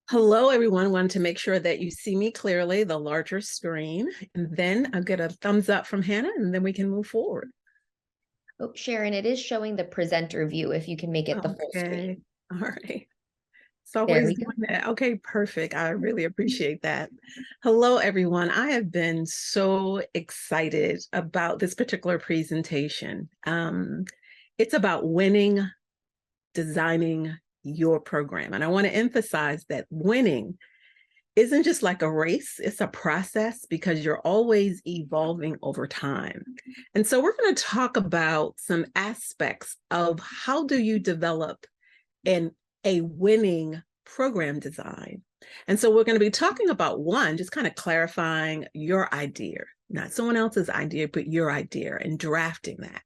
Hello, everyone. Wanted to make sure that you see me clearly, the larger screen, and then I'll get a thumbs up from Hannah, and then we can move forward. Oh, Sharon, it is showing the presenter view if you can make it the full Okay. screen. All right. It's There always we go. doing that. Okay, perfect. I really appreciate that. Hello, everyone. I have been so excited about this particular presentation. It's about winning, designing your program. And I want to emphasize that winning isn't just like a race, it's a process because you're always evolving over time. And so we're going to talk about some aspects of how do you develop a winning program design. And so we're going to be talking about one, just kind of clarifying your idea, not someone else's idea, but your idea and drafting that.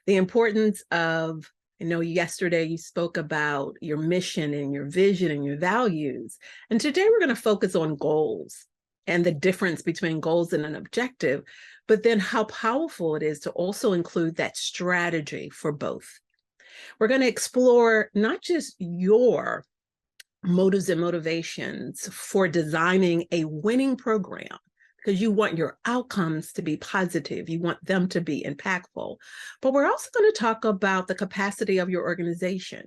The importance of, yesterday you spoke about your mission and your vision and your values. And today we're going to focus on goals and the difference between goals and an objective, but then how powerful it is to also include that strategy for both. We're going to explore not just your motives and motivations for designing a winning program, because you want your outcomes to be positive, you want them to be impactful. But we're also going to talk about the capacity of your organization,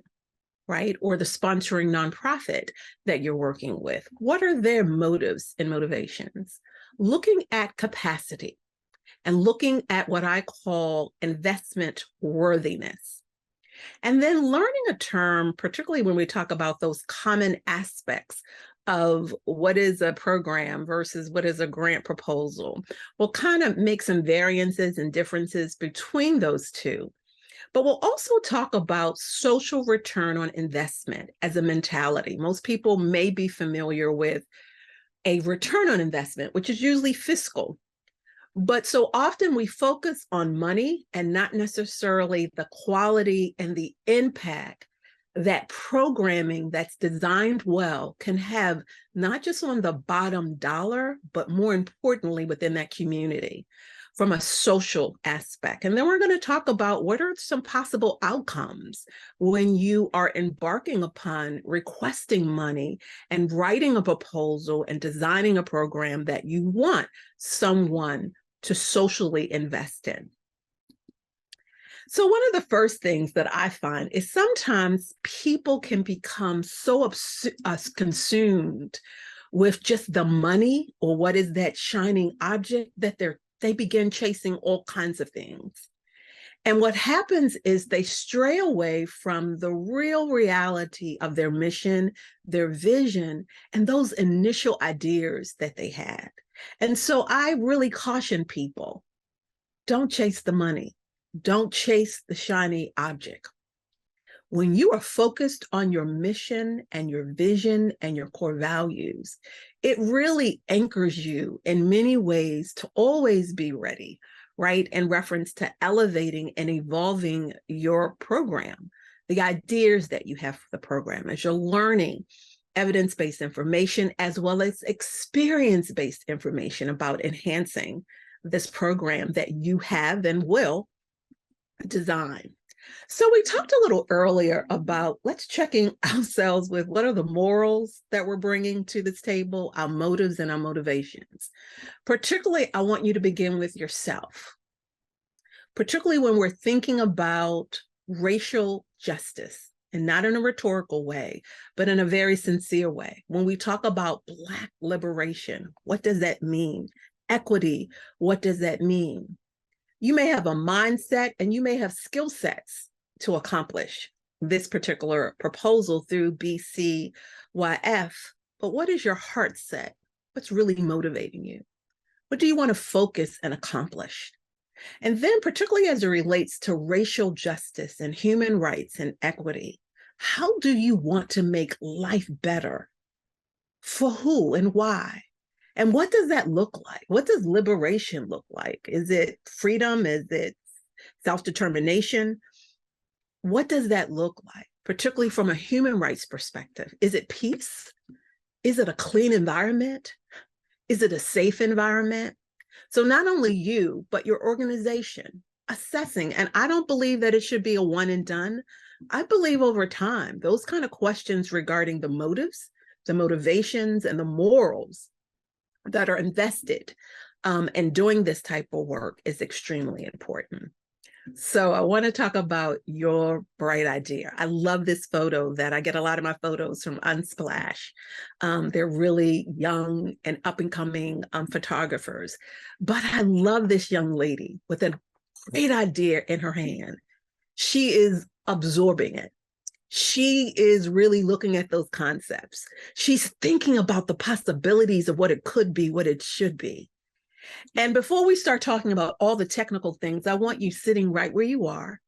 right? Or the sponsoring nonprofit that you're working with. What are their motives and motivations? Looking at capacity and looking at what I call investment worthiness. And then learning a term, particularly when we talk about those common aspects of what is a program versus what is a grant proposal. We'll kind of make some variances and differences between those two. But we'll also talk about social return on investment as a mentality. Most people may be familiar with a return on investment, which is usually fiscal. But so often we focus on money and not necessarily the quality and the impact that programming that's designed well can have, not just on the bottom dollar, but more importantly within that community from a social aspect. And then we're going to talk about what are some possible outcomes when you are embarking upon requesting money and writing a proposal and designing a program that you want someone to socially invest in. So one of the first things that I find is sometimes people can become so consumed with just the money or what is that shining object that they begin chasing all kinds of things. And what happens is they stray away from the real reality of their mission, their vision, and those initial ideas that they had. And so I really caution people, don't chase the money. Don't chase the shiny object. When you are focused on your mission and your vision and your core values, it really anchors you in many ways to always be ready, right? In reference to elevating and evolving your program, the ideas that you have for the program as you're learning evidence-based information as well as experience-based information about enhancing this program that you have and will design. So we talked a little earlier about let's checking ourselves with what are the morals that we're bringing to this table, our motives and our motivations. Particularly, I want you to begin with yourself, particularly when we're thinking about racial justice, and not in a rhetorical way, but in a very sincere way. When we talk about Black liberation, what does that mean? Equity, what does that mean? You may have a mindset and you may have skill sets to accomplish this particular proposal through BCYF, but what is your heart set? What's really motivating you? What do you want to focus and accomplish? And then particularly as it relates to racial justice and human rights and equity, how do you want to make life better? For who and why? And what does that look like? What does liberation look like? Is it freedom? Is it self-determination? What does that look like, particularly from a human rights perspective? Is it peace? Is it a clean environment? Is it a safe environment? So not only you, but your organization assessing, and I don't believe that it should be a one and done. I believe over time, those kind of questions regarding the motives, the motivations and the morals that are invested in doing this type of work is extremely important. So I want to talk about your bright idea. I love this photo that I get a lot of my photos from Unsplash. They're really young and up and coming photographers. But I love this young lady with a great idea in her hand. She is absorbing it. She is really looking at those concepts. She's thinking about the possibilities of what it could be, what it should be. And before we start talking about all the technical things, I want you sitting right where you are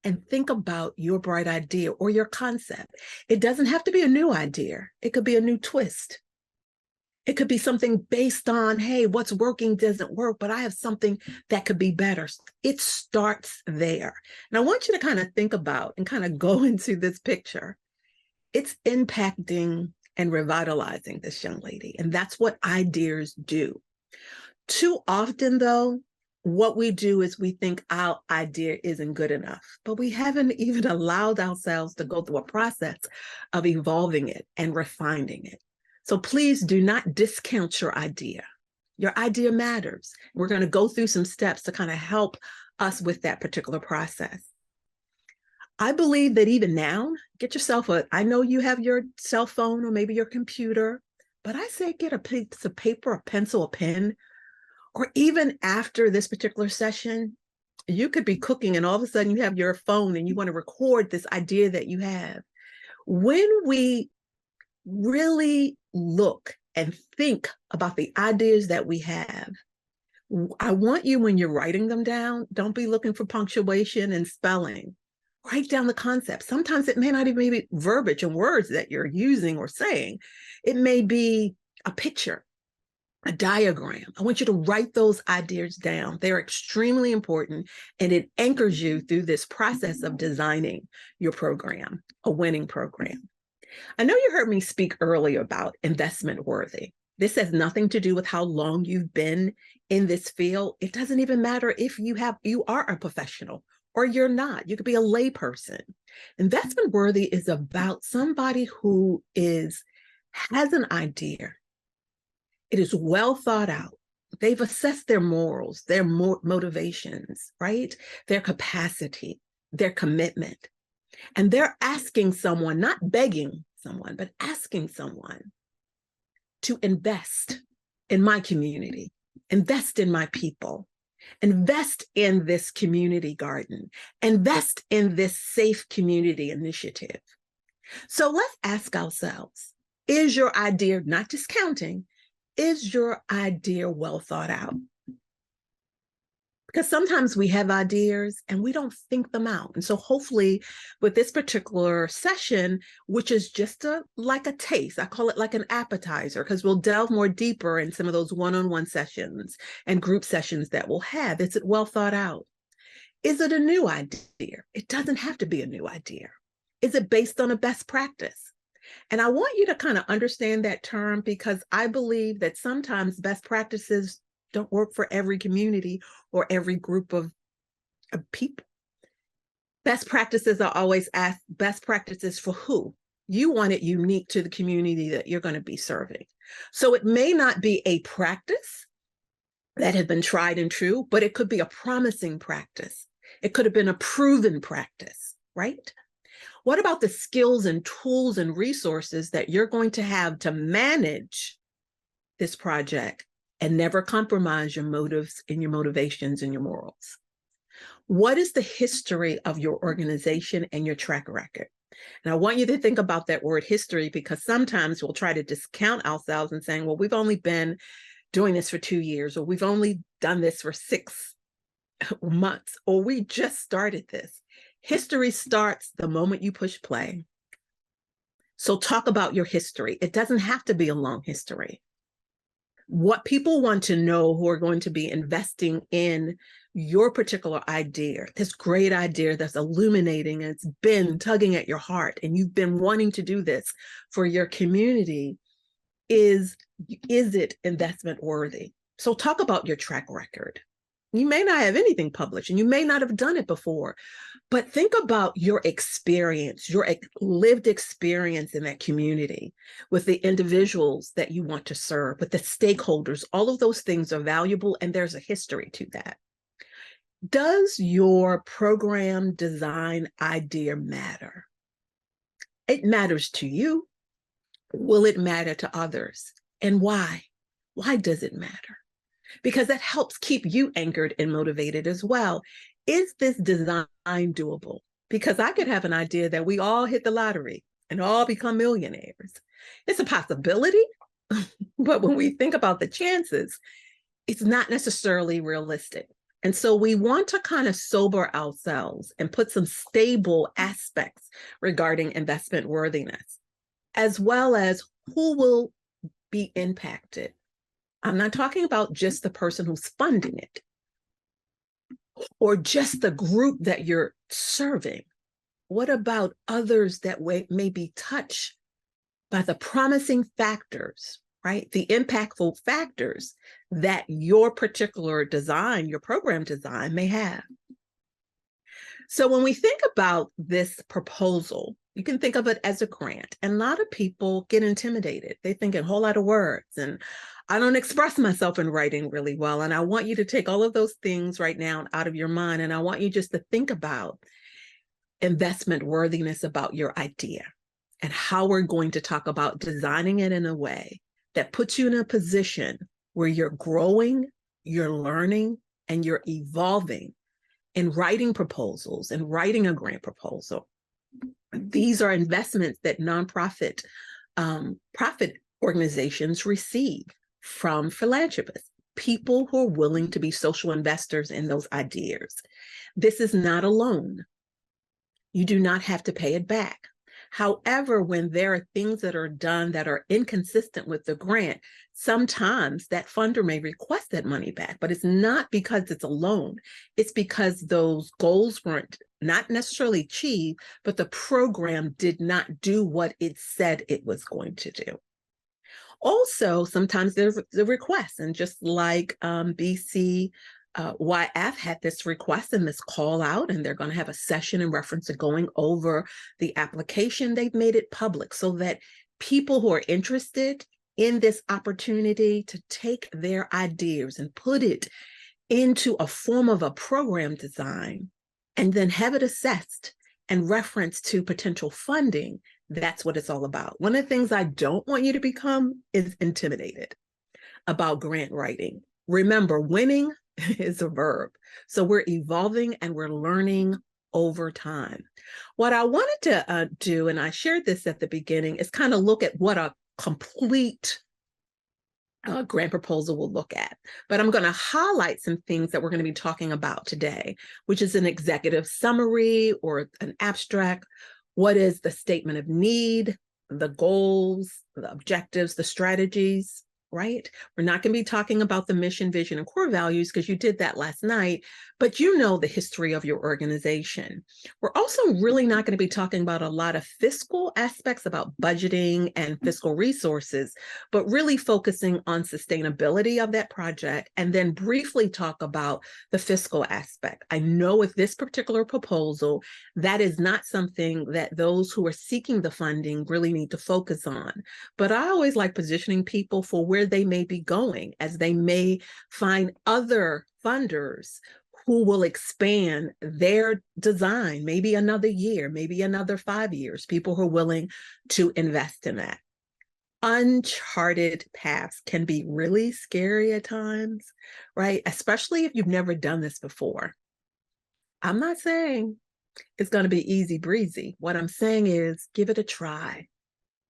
and think about your bright idea or your concept. It doesn't have to be a new idea. It could be a new twist. It could be something based on, hey, what's working doesn't work, but I have something that could be better. It starts there. And I want you to kind of think about and kind of go into this picture. It's impacting and revitalizing this young lady. And that's what ideas do. Too often, though, what we do is we think our idea isn't good enough, but we haven't even allowed ourselves to go through a process of evolving it and refining it. So please do not discount your idea. Your idea matters. We're going to go through some steps to kind of help us with that particular process. I believe that even now, get yourself I know you have your cell phone or maybe your computer, but I say get a piece of paper, a pencil, a pen, or even after this particular session, you could be cooking and all of a sudden you have your phone and you want to record this idea that you have. When we really look and think about the ideas that we have, I want you, when you're writing them down, don't be looking for punctuation and spelling. Write down the concept. Sometimes it may not even be verbiage and words that you're using or saying. It may be a picture, a diagram. I want you to write those ideas down. They're extremely important, and it anchors you through this process of designing your program, a winning program. I know you heard me speak earlier about investment worthy. This has nothing to do with how long you've been in this field. It doesn't even matter if you are a professional or you're not. You could be a layperson. Investment worthy is about somebody who has an idea. It is well thought out. They've assessed their morals, their motivations, right? Their capacity, their commitment. And they're asking someone, not begging someone, but asking someone to invest in my community, invest in my people, invest in this community garden, invest in this safe community initiative. So let's ask ourselves, is your idea, not discounting, is your idea well thought out? Because sometimes we have ideas and we don't think them out. And so hopefully with this particular session, which is just like a taste, I call it like an appetizer, because we'll delve more deeper in some of those one-on-one sessions and group sessions that we'll have. Is it well thought out? Is it a new idea? It doesn't have to be a new idea. Is it based on a best practice? And I want you to kind of understand that term, because I believe that sometimes best practices don't work for every community or every group of people. Best practices are always asked, best practices for who? You want it unique to the community that you're going to be serving. So it may not be a practice that has been tried and true, but it could be a promising practice. It could have been a proven practice, right? What about the skills and tools and resources that you're going to have to manage this project and never compromise your motives and your motivations and your morals? What is the history of your organization and your track record? And I want you to think about that word history, because sometimes we'll try to discount ourselves and saying, well, we've only been doing this for 2 years, or we've only done this for 6 months, or we just started this. History starts the moment you push play. So talk about your history. It doesn't have to be a long history. What people want to know who are going to be investing in your particular idea, this great idea that's illuminating and it's been tugging at your heart and you've been wanting to do this for your community, is it investment worthy? So talk about your track record. You may not have anything published and you may not have done it before, but think about your experience, your lived experience in that community with the individuals that you want to serve, with the stakeholders. All of those things are valuable, and there's a history to that. Does your program design idea matter? It matters to you. Will it matter to others? And why? Why does it matter? Because that helps keep you anchored and motivated as well. Is this design doable? Because I could have an idea that we all hit the lottery and all become millionaires. It's a possibility, but when we think about the chances, it's not necessarily realistic. And so we want to kind of sober ourselves and put some stable aspects regarding investment worthiness, as well as who will be impacted. I'm not talking about just the person who's funding it or just the group that you're serving. What about others that may be touched by the promising factors, right? The impactful factors that your particular design, your program design may have. So when we think about this proposal, you can think of it as a grant. And a lot of people get intimidated. They think a whole lot of words, and I don't express myself in writing really well. And I want you to take all of those things right now out of your mind. And I want you just to think about investment worthiness about your idea and how we're going to talk about designing it in a way that puts you in a position where you're growing, you're learning, and you're evolving in writing proposals and writing a grant proposal. These are investments that nonprofit profit organizations receive from philanthropists, people who are willing to be social investors in those ideas. This is not a loan. You do not have to pay it back. However, when there are things that are done that are inconsistent with the grant, sometimes that funder may request that money back, but it's not because it's a loan. It's because those goals weren't not necessarily achieved, but the program did not do what it said it was going to do. Also, sometimes there's a request, and just like BC YF had this request and this call out, and they're going to have a session in reference to going over the application. They've made it public so that people who are interested in this opportunity to take their ideas and put it into a form of a program design and then have it assessed and reference to potential funding. That's what it's all about. One of the things I don't want you to become is intimidated about grant writing. Remember, winning is a verb. So we're evolving and we're learning over time. What I wanted to do, and I shared this at the beginning, is kind of look at what a complete grant proposal will look at. But I'm going to highlight some things that we're going to be talking about today, which is an executive summary or an abstract. What is the statement of need, the goals, the objectives, the strategies, right? We're not going to be talking about the mission, vision, and core values because you did that last night, but you know the history of your organization. We're also really not going to be talking about a lot of fiscal aspects about budgeting and fiscal resources, but really focusing on sustainability of that project and then briefly talk about the fiscal aspect. I know with this particular proposal, that is not something that those who are seeking the funding really need to focus on. But I always like positioning people for where they may be going, as they may find other funders who will expand their design, maybe another year, maybe another 5 years, people who are willing to invest in that. Uncharted paths can be really scary at times, right? Especially if you've never done this before. I'm not saying it's going to be easy breezy. What I'm saying is give it a try.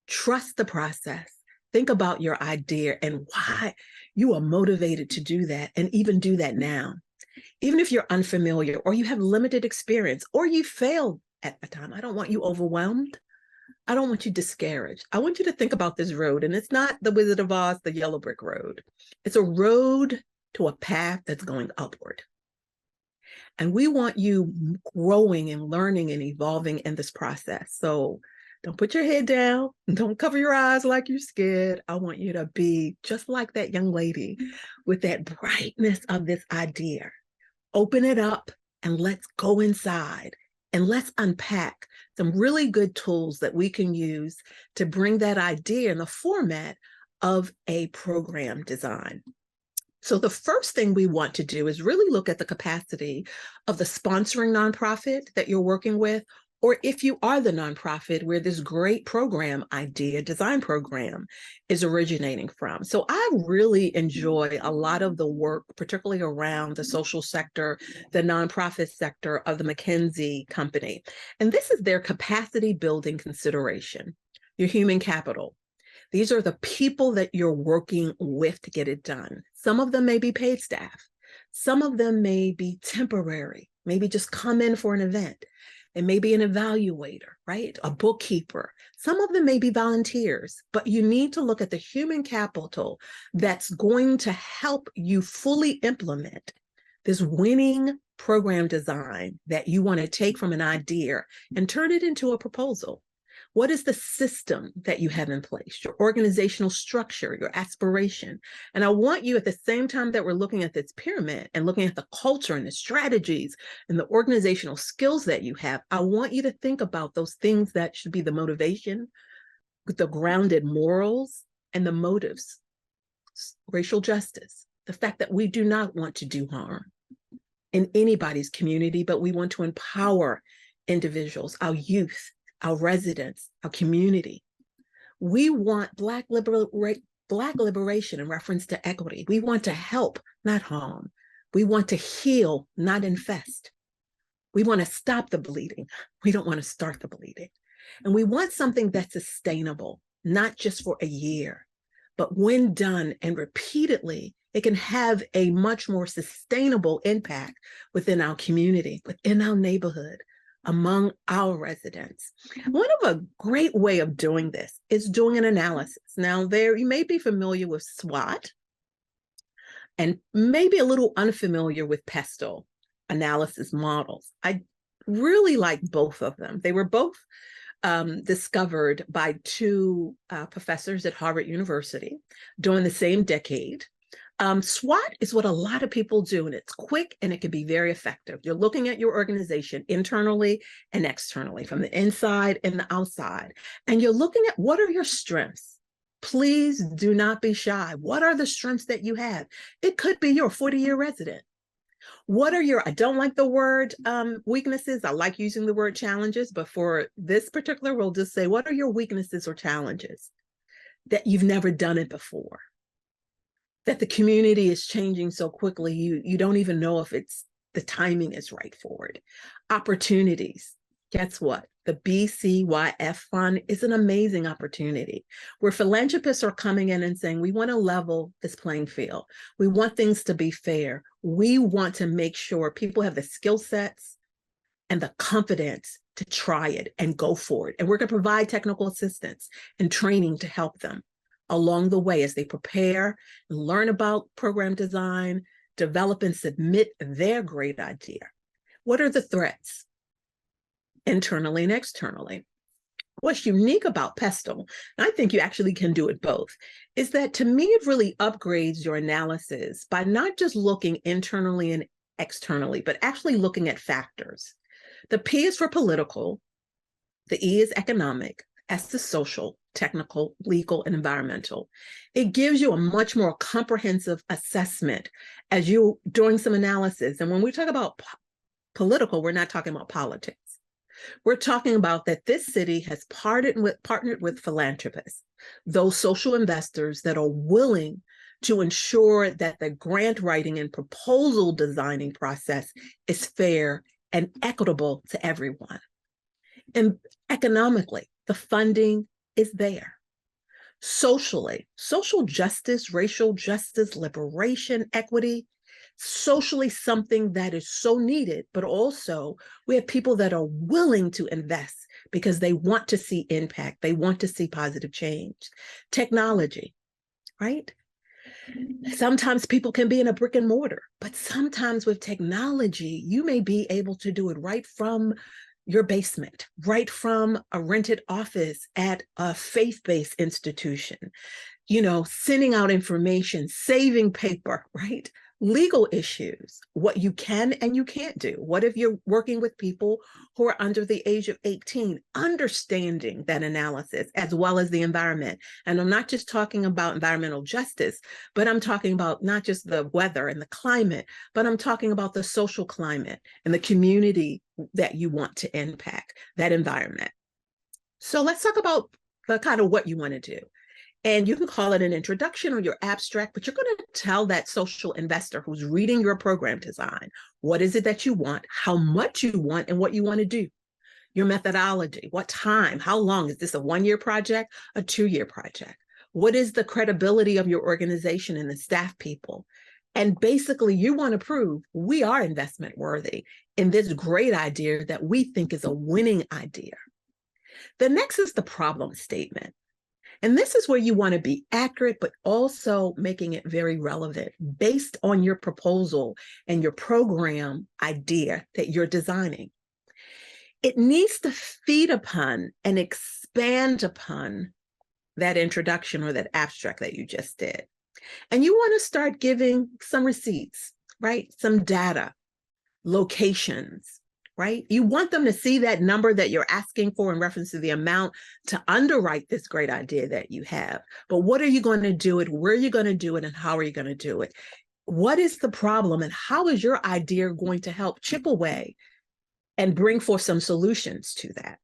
Trust the process. Think about your idea and why you are motivated to do that, and even do that now. Even if you're unfamiliar or you have limited experience or you failed at the time, I don't want you overwhelmed. I don't want you discouraged. I want you to think about this road, and it's not the Wizard of Oz, the yellow brick road. It's a road to a path that's going upward. And we want you growing and learning and evolving in this process. So don't put your head down. Don't cover your eyes like you're scared. I want you to be just like that young lady with that brightness of this idea. Open it up and let's go inside and let's unpack some really good tools that we can use to bring that idea in the format of a program design. So the first thing we want to do is really look at the capacity of the sponsoring nonprofit that you're working with, or if you are the nonprofit where this great program idea, design program is originating from. So I really enjoy a lot of the work, particularly around the social sector, the nonprofit sector of the McKinsey company. And this is their capacity building consideration, your human capital. These are the people that you're working with to get it done. Some of them may be paid staff. Some of them may be temporary, maybe just come in for an event. It may be an evaluator, right? A bookkeeper. Some of them may be volunteers, but you need to look at the human capital that's going to help you fully implement this winning program design that you want to take from an idea and turn it into a proposal. What is the system that you have in place, your organizational structure, your aspiration? And I want you, at the same time that we're looking at this pyramid and looking at the culture and the strategies and the organizational skills that you have, I want you to think about those things that should be the motivation, the grounded morals, and the motives. Racial justice, the fact that we do not want to do harm in anybody's community, but we want to empower individuals, our youth, our residents, our community. We want Black liberation in reference to equity. We want to help, not harm. We want to heal, not infest. We want to stop the bleeding. We don't want to start the bleeding. And we want something that's sustainable, not just for a year, but when done and repeatedly, it can have a much more sustainable impact within our community, within our neighborhood, among our residents. One of a great way of doing this is doing an analysis. Now, you may be familiar with SWOT and maybe a little unfamiliar with PESTLE analysis models. I really like both of them. They were both discovered by two professors at Harvard University during the same decade. SWOT is what a lot of people do, and it's quick and it can be very effective. You're looking at your organization internally and externally, from the inside and the outside, and you're looking at what are your strengths. Please do not be shy. What are the strengths that you have? It could be your 40-year resident. What are your, I don't like the word weaknesses. I like using the word challenges, but for this particular, we'll just say, what are your weaknesses or challenges that you've never done it before? That the community is changing so quickly, you don't even know if the timing is right for it. Opportunities. Guess what? The BCYF Fund is an amazing opportunity where philanthropists are coming in and saying, we want to level this playing field. We want things to be fair. We want to make sure people have the skill sets and the confidence to try it and go for it. And we're going to provide technical assistance and training to help them along the way as they prepare and learn about program design, develop and submit their great idea. What are the threats, internally and externally? What's unique about PESTLE, and I think you actually can do it both, is that to me, it really upgrades your analysis by not just looking internally and externally, but actually looking at factors. The P is for political, the E is economic, S is social, technical, legal, and environmental. It gives you a much more comprehensive assessment as you're doing some analysis. And when we talk about political, we're not talking about politics. We're talking about that this city has partnered with philanthropists, those social investors that are willing to ensure that the grant writing and proposal designing process is fair and equitable to everyone. And economically, the funding is there. Socially, social justice, racial justice, liberation, equity, socially something that is so needed, but also we have people that are willing to invest because they want to see impact. They want to see positive change. Technology, right? Sometimes people can be in a brick and mortar, but sometimes with technology, you may be able to do it right from your basement, right from a rented office at a faith-based institution, sending out information, saving paper, right? Legal issues, what you can and you can't do. What if you're working with people who are under the age of 18? Understanding that analysis as well as the environment. And I'm not just talking about environmental justice, but I'm talking about not just the weather and the climate, but I'm talking about the social climate and the community that you want to impact, that environment. So let's talk about the kind of what you want to do. And you can call it an introduction or your abstract, but you're going to tell that social investor who's reading your program design, what is it that you want, how much you want, and what you want to do. Your methodology, what time, how long, is this a 1-year project, a 2-year project? What is the credibility of your organization and the staff people? And basically you want to prove we are investment worthy in this great idea that we think is a winning idea. The next is the problem statement. And this is where you want to be accurate, but also making it very relevant based on your proposal and your program idea that you're designing. It needs to feed upon and expand upon that introduction or that abstract that you just did. And you want to start giving some receipts, right? Some data, locations, right? You want them to see that number that you're asking for in reference to the amount to underwrite this great idea that you have. But what are you going to do it? Where are you going to do it? And how are you going to do it? What is the problem? And how is your idea going to help chip away and bring forth some solutions to that?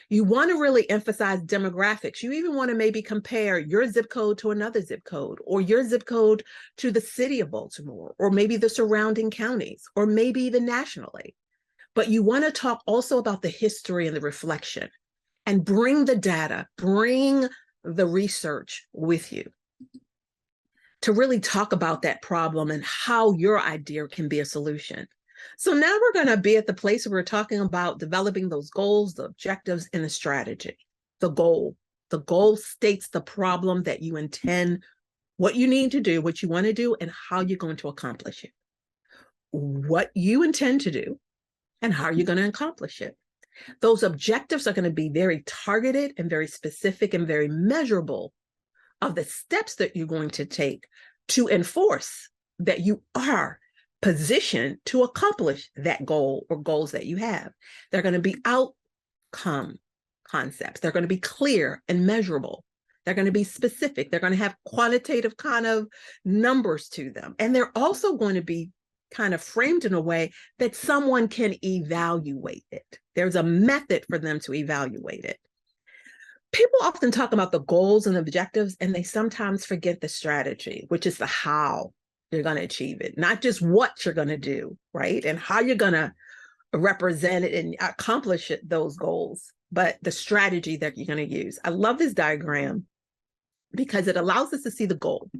You want to really emphasize demographics. You even want to maybe compare your zip code to another zip code, or your zip code to the city of Baltimore, or maybe the surrounding counties, or maybe even nationally. But you want to talk also about the history and the reflection, and bring the data, bring the research with you to really talk about that problem and how your idea can be a solution. So now we're going to be at the place where we're talking about developing those goals, the objectives, and the strategy. The goal states the problem that you intend, what you need to do, what you want to do, and how you're going to accomplish it. What you intend to do and how you're going to accomplish it. Those objectives are going to be very targeted and very specific and very measurable of the steps that you're going to take to enforce that you are positioned to accomplish that goal or goals that you have. They're going to be outcome concepts. They're going to be clear and measurable. They're going to be specific. They're going to have quantitative kind of numbers to them. And they're also going to be kind of framed in a way that someone can evaluate it. There's a method for them to evaluate it. People often talk about the goals and objectives, and they sometimes forget the strategy, which is the how you're going to achieve it, not just what you're going to do, right? And how you're going to represent it and accomplish it, those goals, but the strategy that you're going to use. I love this diagram because it allows us to see the goal.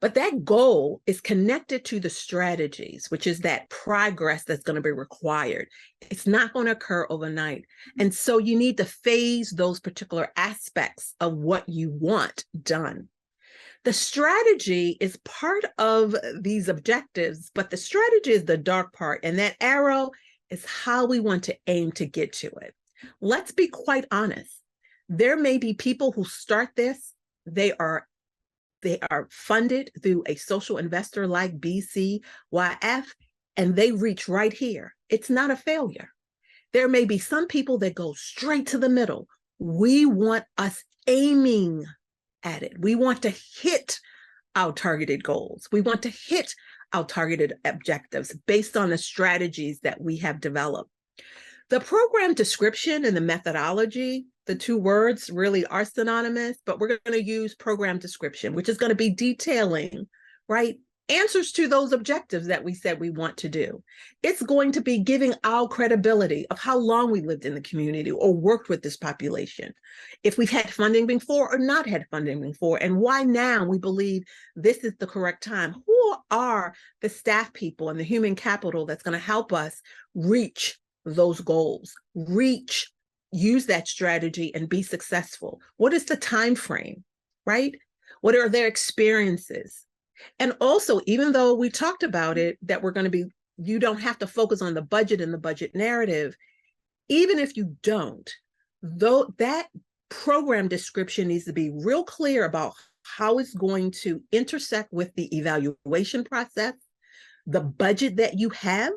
But that goal is connected to the strategies, which is that progress that's going to be required. It's not going to occur overnight. And so you need to phase those particular aspects of what you want done. The strategy is part of these objectives, but the strategy is the dark part. And that arrow is how we want to aim to get to it. Let's be quite honest. There may be people who start this, they are funded through a social investor like BCYF, and they reach right here. It's not a failure. There may be some people that go straight to the middle. We want us aiming at it. We want to hit our targeted goals. We want to hit our targeted objectives based on the strategies that we have developed. The program description and the methodology, the two words really are synonymous, but we're going to use program description, which is going to be detailing, right, answers to those objectives that we said we want to do. It's going to be giving our credibility of how long we lived in the community or worked with this population, if we've had funding before or not had funding before, and why now we believe this is the correct time. Who are the staff people and the human capital that's going to help us reach those goals, use that strategy and be successful? What is the time frame, right? What are their experiences? And also, even though we talked about it, that we're going to be, you don't have to focus on the budget and the budget narrative. Even if you don't, though, that program description needs to be real clear about how it's going to intersect with the evaluation process, the budget that you have,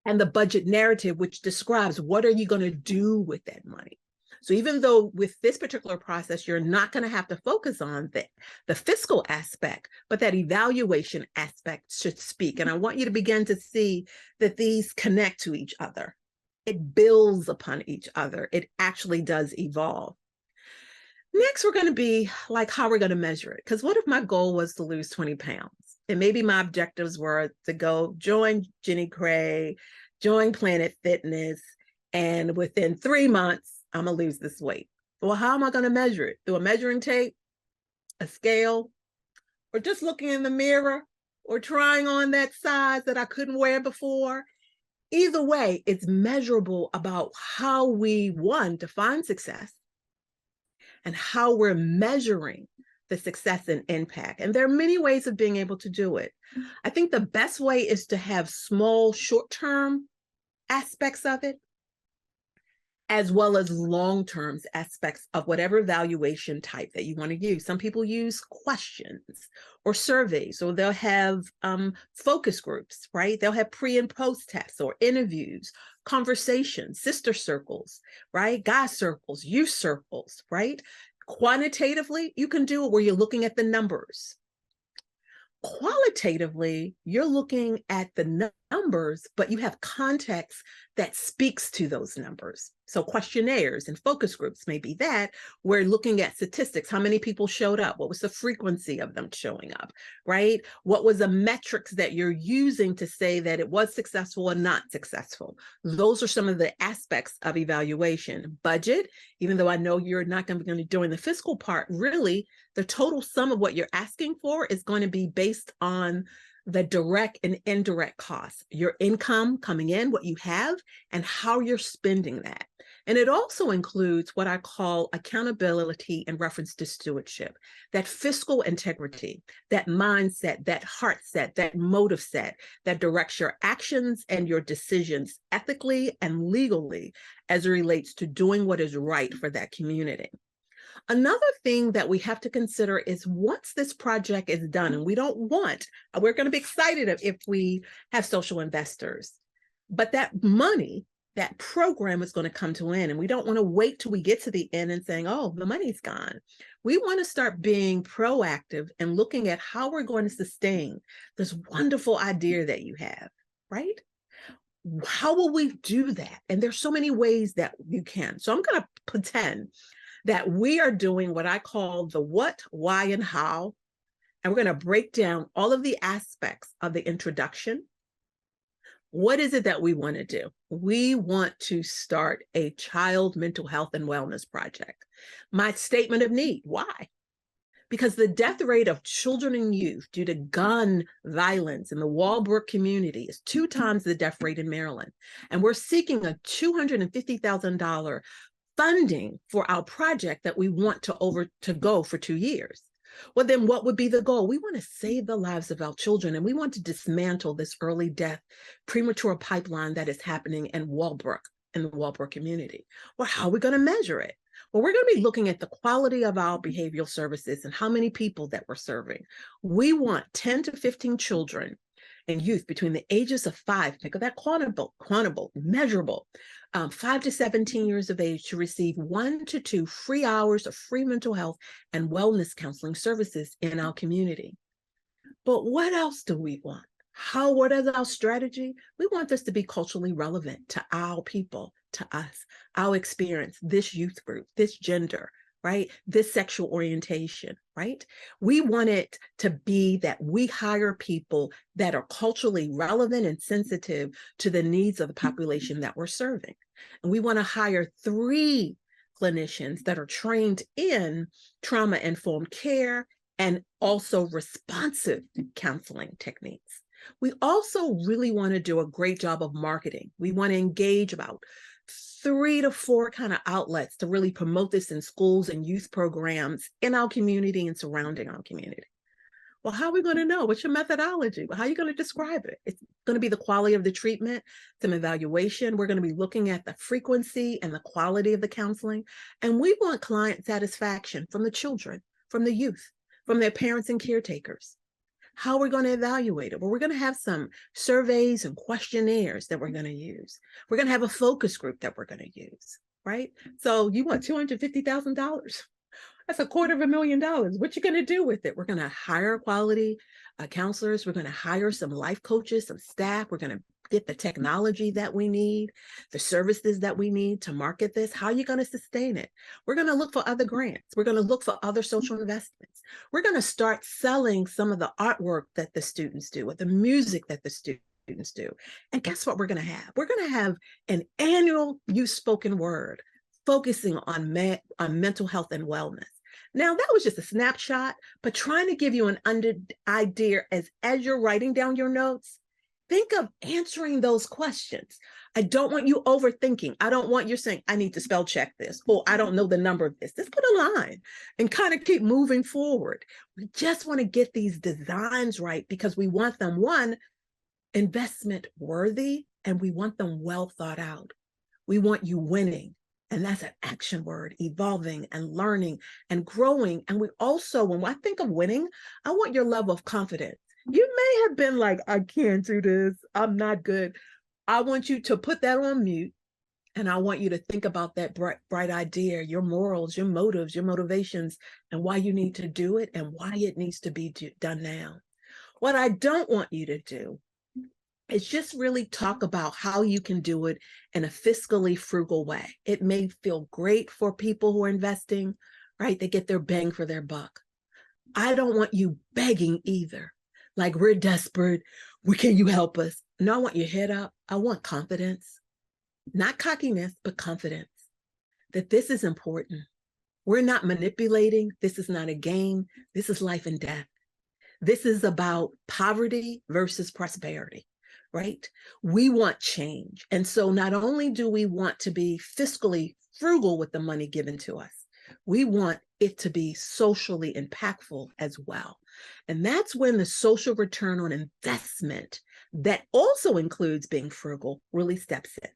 and the budget narrative, which describes what are you going to do with that money. So even though with this particular process, you're not going to have to focus on the fiscal aspect, but that evaluation aspect should speak. And I want you to begin to see that these connect to each other. It builds upon each other. It actually does evolve. Next, we're going to be like how we're going to measure it. Because what if my goal was to lose 20 pounds? And maybe my objectives were to go join Jenny Craig, join Planet Fitness, and within 3 months, I'm going to lose this weight. Well, how am I going to measure it? Through a measuring tape, a scale, or just looking in the mirror, or trying on that size that I couldn't wear before? Either way, it's measurable about how we, one, define success, and how we're measuring the success and impact. And there are many ways of being able to do it. I think the best way is to have small, short-term aspects of it, as well as long-term aspects of whatever evaluation type that you want to use. Some people use questions or surveys, or they'll have focus groups, right? They'll have pre and post tests or interviews, conversations, sister circles, right? Guy circles, youth circles, right? Quantitatively, you can do it where you're looking at the numbers. Qualitatively, you're looking at the numbers, but you have context that speaks to those numbers. So questionnaires and focus groups may be that. We're looking at statistics. How many people showed up? What was the frequency of them showing up, right? What was the metrics that you're using to say that it was successful or not successful? Those are some of the aspects of evaluation. Budget, even though I know you're not going to be doing the fiscal part, really, the total sum of what you're asking for is going to be based on the direct and indirect costs, your income coming in, what you have, and how you're spending that. And it also includes what I call accountability in reference to stewardship, that fiscal integrity, that mindset, that heart set, that motive set that directs your actions and your decisions ethically and legally as it relates to doing what is right for that community. Another thing that we have to consider is once this project is done, and we're going to be excited if we have social investors, but that money, that program is going to come to an end, and we don't want to wait till we get to the end and saying, oh, the money's gone. We want to start being proactive and looking at how we're going to sustain this wonderful idea that you have, right? How will we do that? And there's so many ways that you can. So I'm going to pretend that we are doing what I call the what, why, and how. And we're going to break down all of the aspects of the introduction. What is it that we want to do? We want to start a child mental health and wellness project. My statement of need, why? Because the death rate of children and youth due to gun violence in the Walbrook community is 2 times the death rate in Maryland. And we're seeking a $250,000 funding for our project that we want to go for 2 years. Well, then what would be the goal? We want to save the lives of our children, and we want to dismantle this early death, premature pipeline that is happening in Walbrook, in the Walbrook community. Well, how are we going to measure it? Well, we're going to be looking at the quality of our behavioral services and how many people that we're serving. We want 10 to 15 children and youth between the ages of 5, think of that quantable, measurable, 5 to 17 years of age to receive 1 to 2 free hours of free mental health and wellness counseling services in our community. But what else do we want? What is our strategy? We want this to be culturally relevant to our people, to us, our experience, this youth group, this gender, right? This sexual orientation, right? We want it to be that we hire people that are culturally relevant and sensitive to the needs of the population that we're serving. And we want to hire 3 clinicians that are trained in trauma-informed care and also responsive counseling techniques. We also really want to do a great job of marketing. We want to engage about 3 to 4 kind of outlets to really promote this in schools and youth programs in our community and surrounding our community. Well, how are we going to know? What's your methodology? Well, how are you going to describe it? It's going to be the quality of the treatment, some evaluation. We're going to be looking at the frequency and the quality of the counseling. And we want client satisfaction from the children, from the youth, from their parents and caretakers. How are we going to evaluate it? Well, we're going to have some surveys and questionnaires that we're going to use. We're going to have a focus group that we're going to use, right? So you want $250,000. That's $250,000. What you going to do with it? We're going to hire quality counselors. We're going to hire some life coaches, some staff. We're going to get the technology that we need, the services that we need to market this. How are you going to sustain it? We're going to look for other grants. We're going to look for other social investments. We're going to start selling some of the artwork that the students do, or the music that the students do. And guess what we're going to have? We're going to have an annual youth spoken word focusing on mental health and wellness. Now, that was just a snapshot, but trying to give you an idea as you're writing down your notes, think of answering those questions. I don't want you overthinking. I don't want you saying, I need to spell check this, or I don't know the number of this. Just put a line and kind of keep moving forward. We just want to get these designs right because we want them, one, investment worthy, and we want them well thought out. We want you winning. And that's an action word, evolving and learning and growing. And we also, when I think of winning, I want your level of confidence. You may have been like, I can't do this. I'm not good. I want you to put that on mute. And I want you to think about that bright idea, your morals, your motives, your motivations, and why you need to do it and why it needs to be done now. What I don't want you to do is just really talk about how you can do it in a fiscally frugal way. It may feel great for people who are investing, right? They get their bang for their buck. I don't want you begging either. Like, we're desperate. Can you help us? No, I want your head up. I want confidence, not cockiness, but confidence that this is important. We're not manipulating. This is not a game. This is life and death. This is about poverty versus prosperity, right? We want change. And so not only do we want to be fiscally frugal with the money given to us, we want it to be socially impactful as well. And that's when the social return on investment that also includes being frugal really steps in.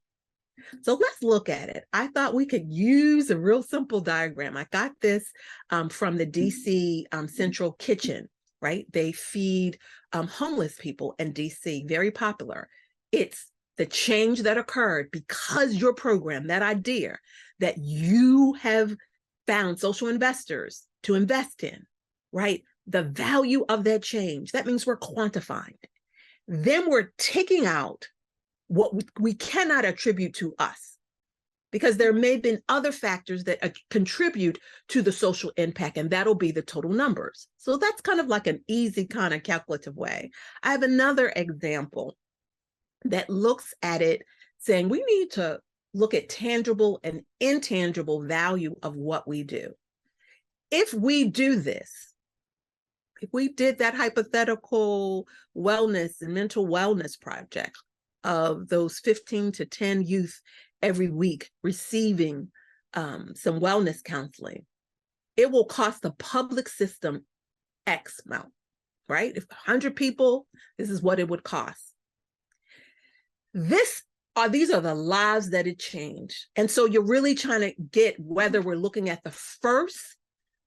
So let's look at it. I thought we could use a real simple diagram. I got this from the DC Central Kitchen, right? They feed homeless people in DC, very popular. It's the change that occurred because your program, that idea that you have found social investors to invest in, right? The value of that change, that means we're quantifying it. Then we're taking out what we cannot attribute to us, because there may have been other factors that contribute to the social impact, and that'll be the total numbers. So that's kind of like an easy kind of calculative way. I have another example that looks at it saying we need to look at tangible and intangible value of what we do. If we do this, if we did that hypothetical wellness and mental wellness project of those 15 to 10 youth every week receiving some wellness counseling, it will cost the public system X amount, right? If 100 people, this is what it would cost. These are the lives that it changed. And so you're really trying to get whether we're looking at the first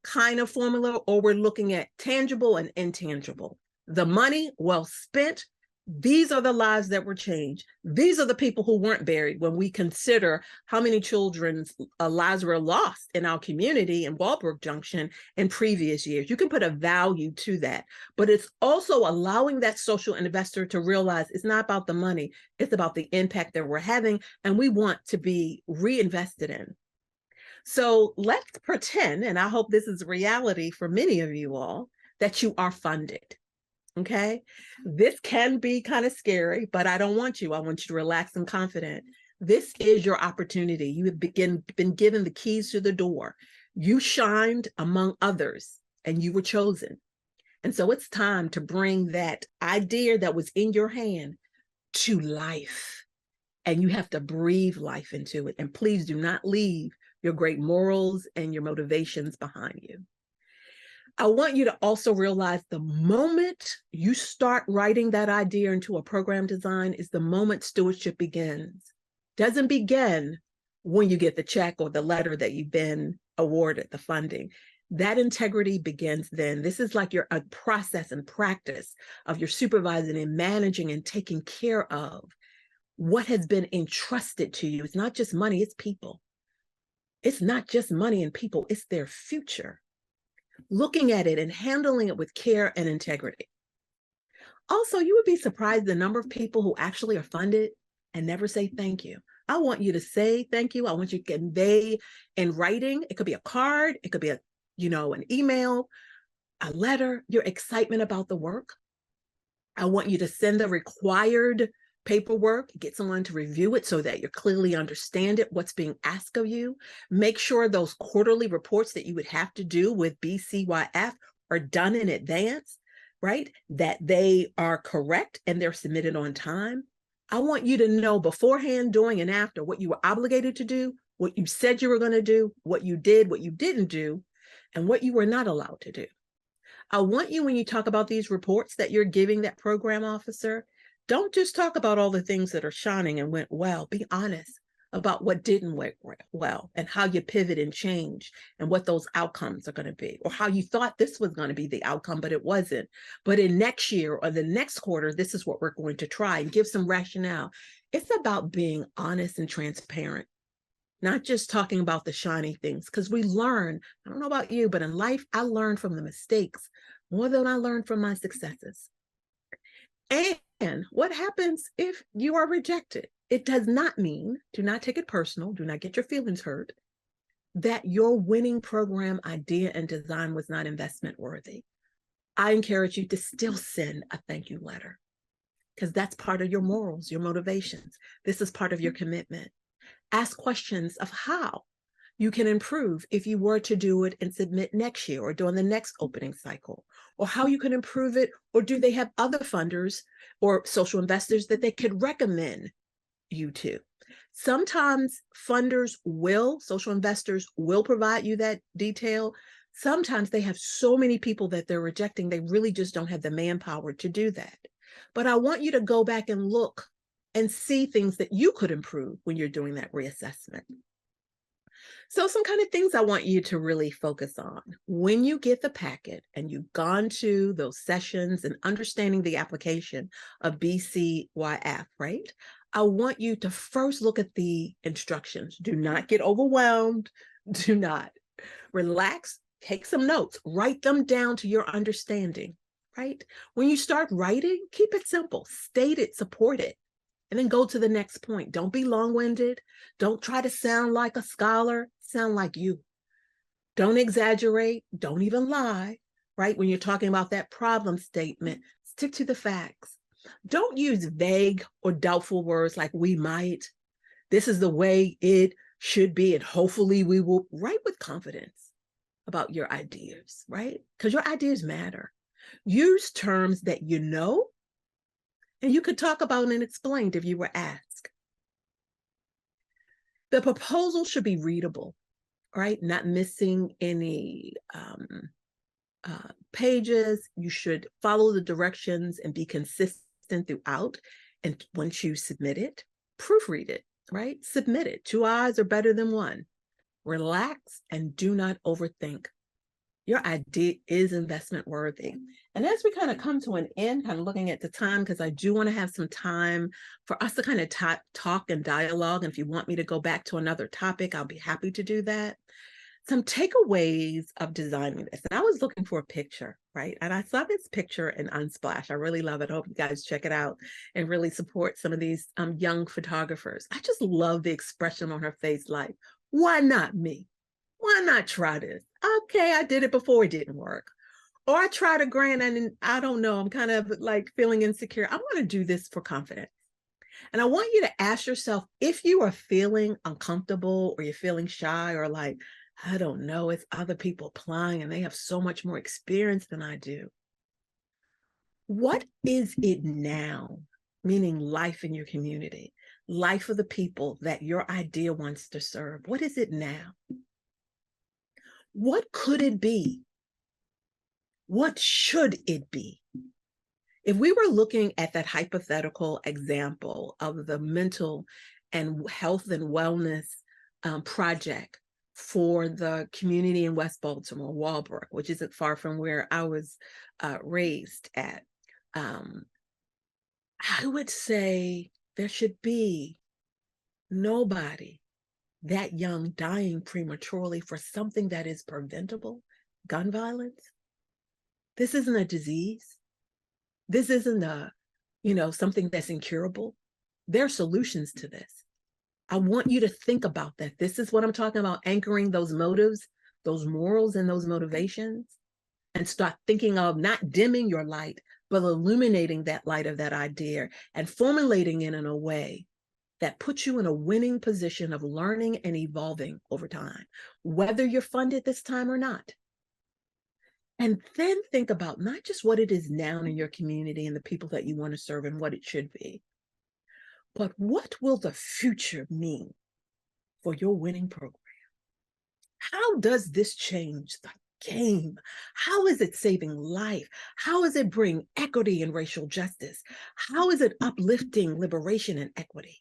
kind of formula or we're looking at tangible and intangible. The money well spent, these are the lives that were changed. These are the people who weren't buried when we consider how many children's lives were lost in our community in Walbrook Junction in previous years. You can put a value to that, but it's also allowing that social investor to realize it's not about the money, it's about the impact that we're having, and we want to be reinvested in. So let's pretend, and I hope this is reality for many of you all, that you are funded. Okay, this can be kind of scary, but I don't want you. I want you to relax and confident. This is your opportunity. You have been given the keys to the door. You shined among others and you were chosen. And so it's time to bring that idea that was in your hand to life. And you have to breathe life into it. And please do not leave your great morals and your motivations behind you. I want you to also realize the moment you start writing that idea into a program design is the moment stewardship begins. Doesn't begin when you get the check or the letter that you've been awarded the funding. That integrity begins then. This is like a process and practice of your supervising and managing and taking care of what has been entrusted to you. It's not just money, it's people. It's not just money and people, it's their future. Looking at it and handling it with care and integrity. Also, you would be surprised the number of people who actually are funded and never say thank you. I want you to say thank you. I want you to convey in writing. It could be a card, it could be an email, a letter, your excitement about the work. I want you to send the required paperwork, get someone to review it so that you clearly understand it, what's being asked of you. Make sure those quarterly reports that you would have to do with BCYF are done in advance, right? That they are correct and they're submitted on time. I want you to know beforehand, during, and after what you were obligated to do, what you said you were going to do, what you did, what you didn't do, and what you were not allowed to do. I want you, when you talk about these reports that you're giving that program officer, don't just talk about all the things that are shining and went well. Be honest about what didn't work well and how you pivot and change and what those outcomes are going to be, or how you thought this was going to be the outcome, but it wasn't. But in next year or the next quarter, this is what we're going to try, and give some rationale. It's about being honest and transparent, not just talking about the shiny things, because we learn. I don't know about you, but in life, I learn from the mistakes more than I learned from my successes. And what happens if you are rejected? It does not mean, do not take it personal, do not get your feelings hurt, that your winning program idea and design was not investment worthy. I encourage you to still send a thank you letter, because that's part of your morals, your motivations. This is part of your commitment. Ask questions of how you can improve if you were to do it and submit next year or during the next opening cycle, or how you can improve it, or do they have other funders or social investors that they could recommend you to. Sometimes social investors will provide you that detail. Sometimes they have so many people that they're rejecting, they really just don't have the manpower to do that. But I want you to go back and look and see things that you could improve when you're doing that reassessment. So some kind of things I want you to really focus on when you get the packet and you've gone to those sessions and understanding the application of BCYF, right? I want you to first look at the instructions. Do not get overwhelmed. Do not. Relax. Take some notes. Write them down to your understanding, right? When you start writing, keep it simple. State it, support it, and then go to the next point. Don't be long-winded. Don't try to sound like a scholar. Sound like you. Don't exaggerate. Don't even lie, right? When you're talking about that problem statement, stick to the facts. Don't use vague or doubtful words like we might. This is the way it should be, and hopefully we will. Write with confidence about your ideas, right? Because your ideas matter. Use terms that you know and you could talk about and explain if you were asked. The proposal should be readable, right? Not missing any pages. You should follow the directions and be consistent throughout. And once you submit it, proofread it, right? Submit it. 2 eyes are better than 1. Relax and do not overthink. Your idea is investment worthy. And as we kind of come to an end, kind of looking at the time, because I do want to have some time for us to kind of talk and dialogue. And if you want me to go back to another topic, I'll be happy to do that. Some takeaways of designing this. And I was looking for a picture, right? And I saw this picture in Unsplash. I really love it. I hope you guys check it out and really support some of these young photographers. I just love the expression on her face, like, why not me? Why not try this? Okay, I did it before, it didn't work. Or I tried a grant and I don't know, I'm kind of like feeling insecure. I want to do this for confidence. And I want you to ask yourself, if you are feeling uncomfortable or you're feeling shy or like, I don't know, it's other people applying and they have so much more experience than I do. What is it now? Meaning life in your community, life of the people that your idea wants to serve. What is it now? What could it be? What should it be? If we were looking at that hypothetical example of the mental and health and wellness project for the community in West Baltimore, Walbrook, which isn't far from where I was raised at. I would say there should be nobody that young dying prematurely for something that is preventable, gun violence. This isn't a disease. This isn't something that's incurable. There are solutions to this. I want you to think about that. This is what I'm talking about, anchoring those motives, those morals, and those motivations, and start thinking of not dimming your light, but illuminating that light of that idea and formulating it in a way that puts you in a winning position of learning and evolving over time, whether you're funded this time or not. And then think about not just what it is now in your community and the people that you want to serve and what it should be, but what will the future mean for your winning program? How does this change the game? How is it saving life? How is it bring equity and racial justice? How is it uplifting liberation and equity?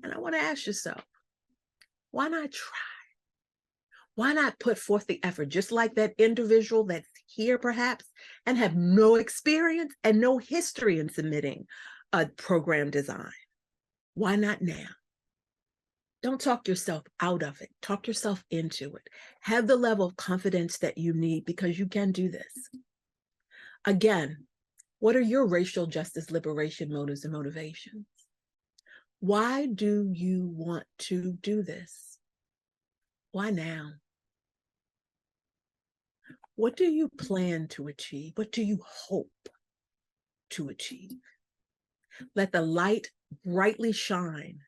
And I want to ask yourself, why not try? Why not put forth the effort, just like that individual that's here perhaps and have no experience and no history in submitting a program design? Why not now? Don't talk yourself out of it. Talk yourself into it. Have the level of confidence that you need because you can do this. Again, what are your racial justice liberation motives and motivations? Why do you want to do this? Why now? What do you plan to achieve? What do you hope to achieve? Let the light brightly shine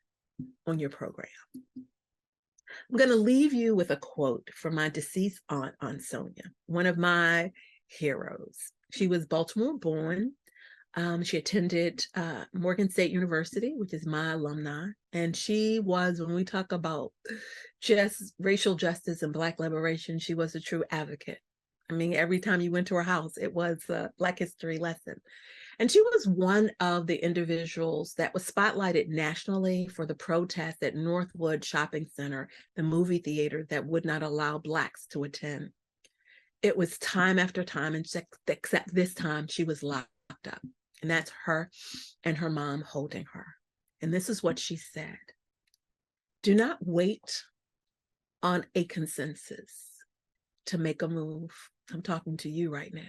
on your program. I'm going to leave you with a quote from my deceased aunt, Aunt Sonia, one of my heroes. She was Baltimore born. She attended Morgan State University, which is my alumni. And she was, when we talk about just racial justice and Black liberation, she was a true advocate. I mean, every time you went to her house, it was a Black history lesson. And she was one of the individuals that was spotlighted nationally for the protest at Northwood Shopping Center, the movie theater that would not allow Blacks to attend. It was time after time, except this time she was locked up. And that's her and her mom holding her. And this is what she said: do not wait on a consensus to make a move. I'm talking to you right now.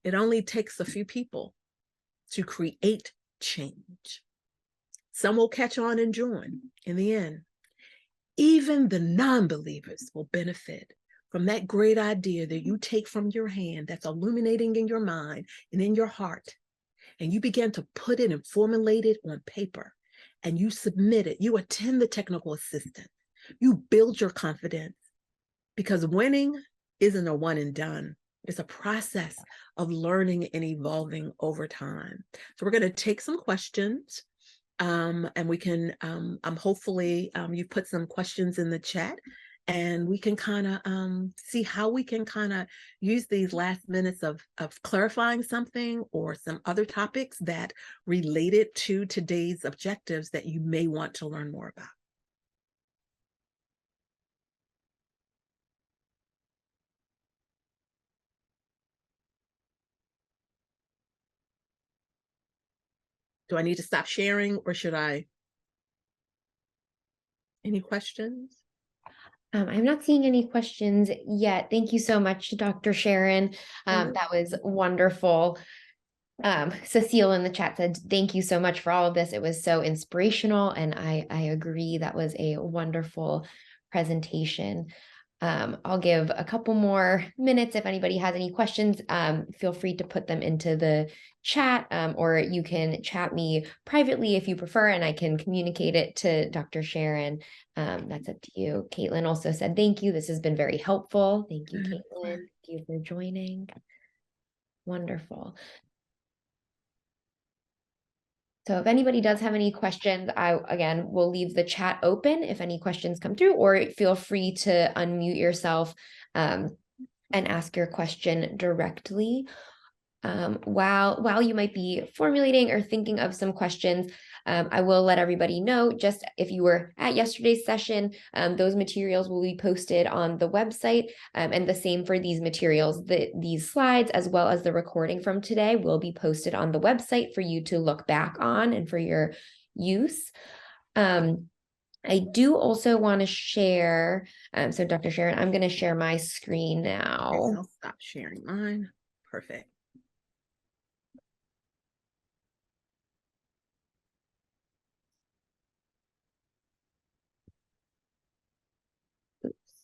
It only takes a few people to create change. Some will catch on and join in the end. Even the non-believers will benefit from that great idea that you take from your hand that's illuminating in your mind and in your heart. And you begin to put it and formulate it on paper. And you submit it. You attend the technical assistant. You build your confidence. Because winning isn't a one and done. It's a process of learning and evolving over time. So we're going to take some questions, and we can, hopefully you put some questions in the chat, and we can kind of see how we can kind of use these last minutes of clarifying something or some other topics that related to today's objectives that you may want to learn more about. Do I need to stop sharing or should I? Any questions? I'm not seeing any questions yet. Thank you so much, Dr. Sharon. That was wonderful. Cecile in the chat said, thank you so much for all of this. It was so inspirational. And I agree, that was a wonderful presentation. I'll give a couple more minutes. If anybody has any questions, feel free to put them into the chat, or you can chat me privately if you prefer, and I can communicate it to Dr. Sharon. That's up to you. Caitlin also said, thank you. This has been very helpful. Thank you, Caitlin. Thank you for joining. Wonderful. So if anybody does have any questions, again, will leave the chat open if any questions come through, or feel free to unmute yourself and ask your question directly. While you might be formulating or thinking of some questions, I will let everybody know, just if you were at yesterday's session, those materials will be posted on the website, and the same for these materials. These slides, as well as the recording from today, will be posted on the website for you to look back on and for your use. I do also want to share, so Dr. Sharon, I'm going to share my screen now. Okay, I'll stop sharing mine. Perfect.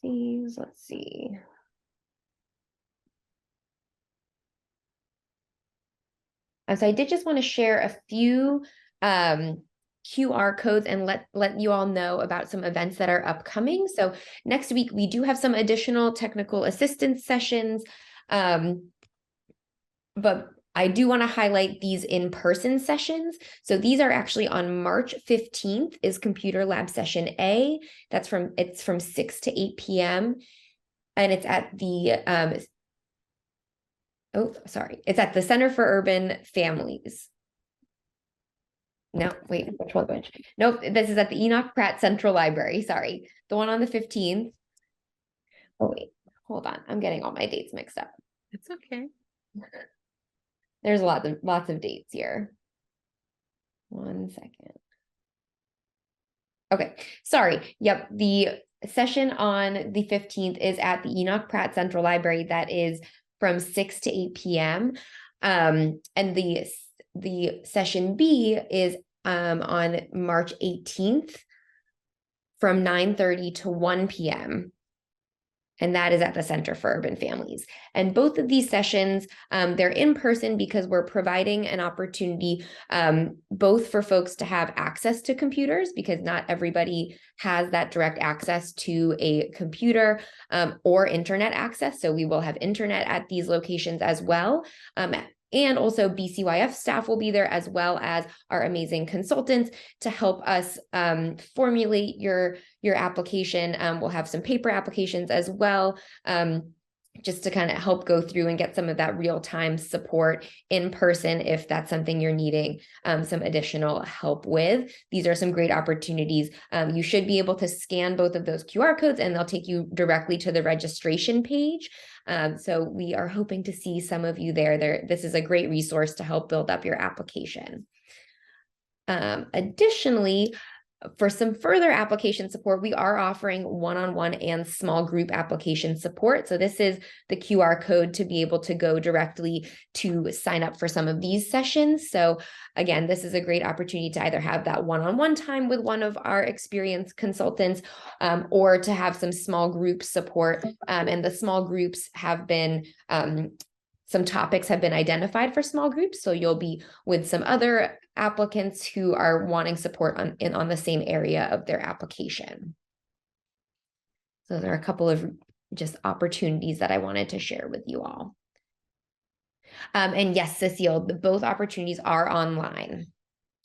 Let's see. So I did just want to share a few QR codes and let you all know about some events that are upcoming. So next week, we do have some additional technical assistance sessions, but I do want to highlight these in-person sessions. So these are actually on March 15th is Computer Lab Session A. It's from 6 to 8 p.m. And it's at the, it's at the Center for Urban Families. No, wait, which one? Nope, this is at the Enoch Pratt Central Library. Sorry, the one on the 15th. Oh, wait, hold on. I'm getting all my dates mixed up. It's okay. There's lots of dates here. 1 second. Okay, sorry. Yep, the session on the 15th is at the Enoch Pratt Central Library. That is from 6 to 8 p.m. And the session B is on March 18th from 9:30 to 1 p.m. And that is at the Center for Urban Families. And both of these sessions, they're in person because we're providing an opportunity both for folks to have access to computers, because not everybody has that direct access to a computer or internet access. So we will have internet at these locations as well. And also BCYF staff will be there, as well as our amazing consultants to help us formulate your application. We'll have some paper applications as well, just to kind of help go through and get some of that real-time support in person if that's something you're needing some additional help with. These are some great opportunities. You should be able to scan both of those QR codes and they'll take you directly to the registration page. So we are hoping to see some of you there. This is a great resource to help build up your application. Additionally, for some further application support, we are offering one-on-one and small group application support. So this is the QR code to be able to go directly to sign up for some of these sessions. So again, this is a great opportunity to either have that one-on-one time with one of our experienced consultants or to have some small group support. And the small groups have been some topics have been identified for small groups. So you'll be with some other applicants who are wanting support on the same area of their application. So there are a couple of just opportunities that I wanted to share with you all. And yes, Cecile, both opportunities are online.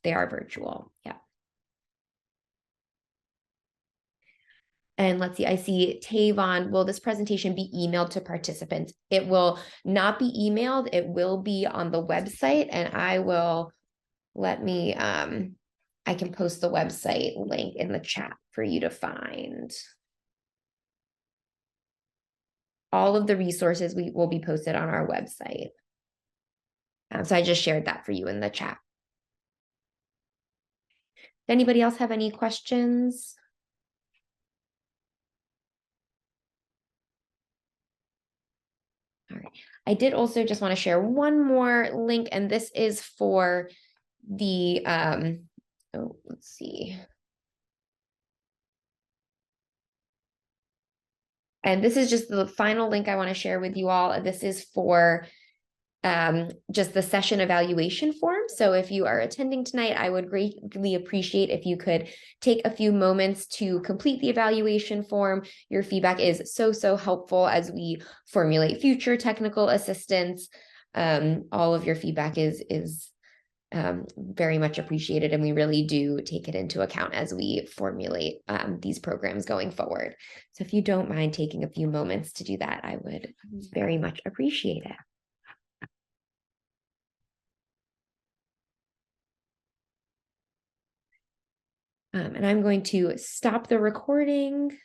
They are virtual. Yeah. And let's see, I see Tavon, will this presentation be emailed to participants? It will not be emailed. It will be on the website, and I will, I can post the website link in the chat for you to find. All of the resources will be posted on our website. So I just shared that for you in the chat. Does anybody else have any questions? All right. I did also just want to share one more link, and this is for the, let's see. And this is just the final link I want to share with you all. This is for just the session evaluation form. So if you are attending tonight, I would greatly appreciate if you could take a few moments to complete the evaluation form. Your feedback is so helpful as we formulate future technical assistance. All of your feedback is very much appreciated, and we really do take it into account as we formulate these programs going forward. So if you don't mind taking a few moments to do that, I would very much appreciate it. And I'm going to stop the recording.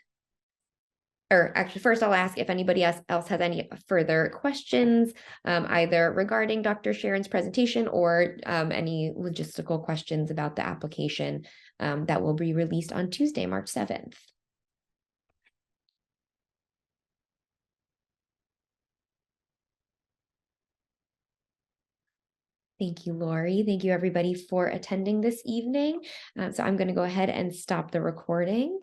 Or actually, first I'll ask if anybody else has any further questions, either regarding Dr. Sharon's presentation or any logistical questions about the application that will be released on Tuesday, March 7th. Thank you, Lori. Thank you, everybody, for attending this evening. So I'm going to go ahead and stop the recording.